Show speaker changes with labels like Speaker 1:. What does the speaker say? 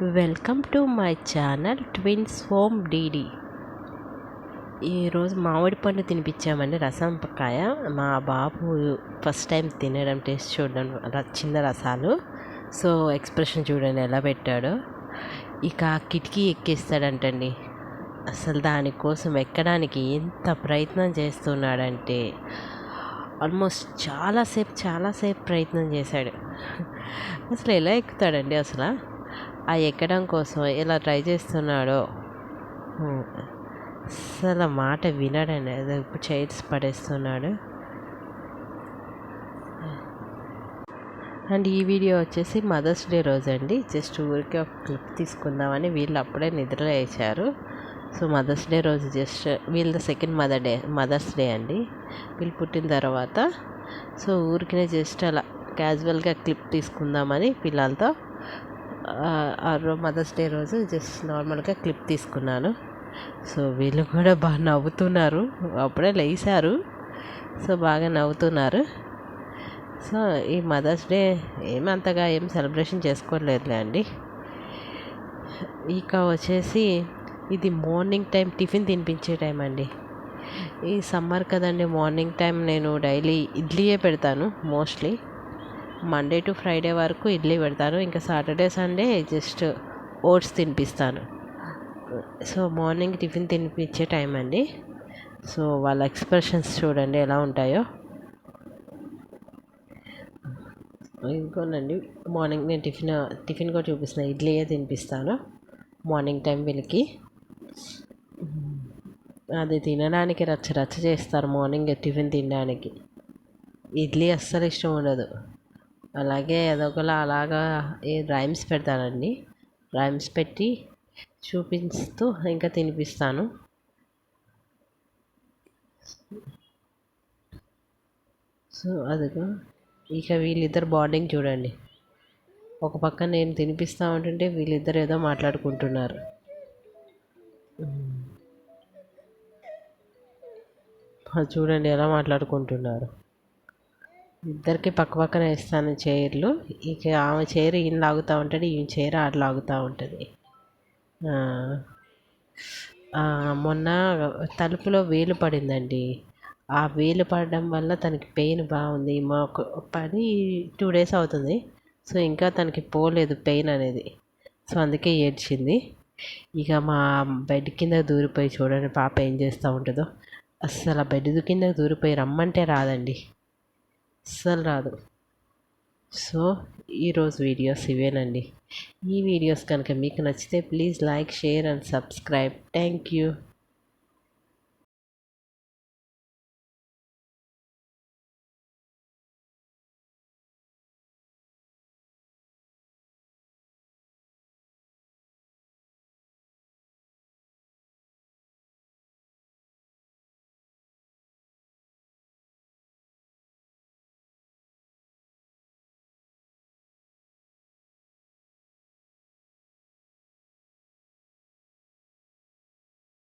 Speaker 1: Welcome to my channel twins home DD. ఈరోజు మామిడి పండు తినిపించామండి, రసంకాయ. మా బాబు ఫస్ట్ టైం తినడం, టేస్ట్ చూడడం, చిన్న రసాలు. సో ఎక్స్ప్రెషన్ చూడండి ఎలా పెట్టాడో. ఇక కిటికీ ఎక్కిస్తాడంటండి. అసలు దానికోసం ఎక్కడానికి ఎంత ప్రయత్నం చేస్తున్నాడంటే ఆల్మోస్ట్ చాలాసేపు ప్రయత్నం చేశాడు. అసలు ఎలా ఎక్కుతాడండి అసలు? ఆ ఎక్కడం కోసం ఎలా ట్రై చేస్తున్నాడో. అసలు మాట వినడండి. ఇప్పుడు చైర్స్ పడేస్తున్నాడు. అండ్ ఈ వీడియో వచ్చేసి మదర్స్ డే రోజు అండి. జస్ట్ ఊరికే ఒక క్లిప్ తీసుకుందామని వీళ్ళు అప్పుడే నిద్ర వేశారు. సో మదర్స్ డే రోజు జస్ట్ వీళ్ళ సెకండ్ మదర్స్ డే అండి, వీళ్ళు పుట్టిన తర్వాత. సో ఊరికనే జస్ట్ అలా క్యాజువల్గా క్లిప్ తీసుకుందామని పిల్లలతో మదర్స్ డే రోజు జస్ట్ నార్మల్గా క్లిప్ తీసుకున్నాను. సో వీళ్ళు కూడా బాగా నవ్వుతున్నారు. అప్పుడే లేచారు, సో బాగా నవ్వుతున్నారు. సో ఈ మదర్స్ డే ఏమంతగా సెలబ్రేషన్ చేసుకోలేదులే అండి. ఇక వచ్చేసి ఇది మార్నింగ్ టైం టిఫిన్ తినిపించే టైం అండి. ఈ సమ్మర్ కదండి, మార్నింగ్ టైం నేను డైలీ ఇడ్లీయే పెడతాను. మోస్ట్లీ మండే టు ఫ్రైడే వరకు ఇడ్లీ పెడతాను. ఇంకా సాటర్డే సండే జస్ట్ ఓట్స్ తినిపిస్తాను. సో మార్నింగ్ టిఫిన్ తినిపించే టైం అండి. సో వాళ్ళ ఎక్స్ప్రెషన్స్ చూడండి ఎలా ఉంటాయో. ఇంకోనండి, మార్నింగ్ నేను టిఫిన్ కూడా చూపిస్తున్నాను. ఇడ్లీయే తినిపిస్తాను మార్నింగ్ టైం వీళ్ళకి. అది తినడానికి రచ్చ చేస్తారు మార్నింగ్ టిఫిన్ తినడానికి. ఇడ్లీ అస్సలు ఇష్టం ఉండదు. అలాగే అలాగా రైమ్స్ పెడతానండి. రైమ్స్ పెట్టి చూపిస్తూ ఇంకా తినిపిస్తాను. సో అదిగో ఇక వీళ్ళిద్దరు బాండింగ్ చూడండి. ఒక పక్క నేను తినిపిస్తూ ఉంటుంటే వీళ్ళిద్దరు ఏదో మాట్లాడుకుంటున్నారు. చూడండి ఎలా మాట్లాడుకుంటున్నారు. ఇద్దరికి పక్క పక్కన వేస్తాను చైర్లు. ఇక ఆమె చైర్ ఈయన లాగుతూ ఉంటాడు, ఈయన చైర్ ఆడ లాగుతూ ఉంటుంది. మొన్న తలుపులో వేలు పడిందండి. ఆ వేలు పడడం వల్ల తనకి పెయిన్ బాగుంది. మాకు పడి 2 days అవుతుంది. సో ఇంకా తనకి పోలేదు పెయిన్ అనేది. సో అందుకే ఏడ్చింది. ఇక మా బెడ్ కింద దూరిపోయి చూడండి పాప ఏం చేస్తూ ఉంటుందో. అస్సలు ఆ బెడ్ కింద దూరిపోయి రమ్మంటే రాదండి, అస్సలు రాదు. సో ఈరోజు వీడియోస్ ఇవేనండి. ఈ వీడియోస్ కనుక మీకు నచ్చితే please like, share and subscribe. Thank you.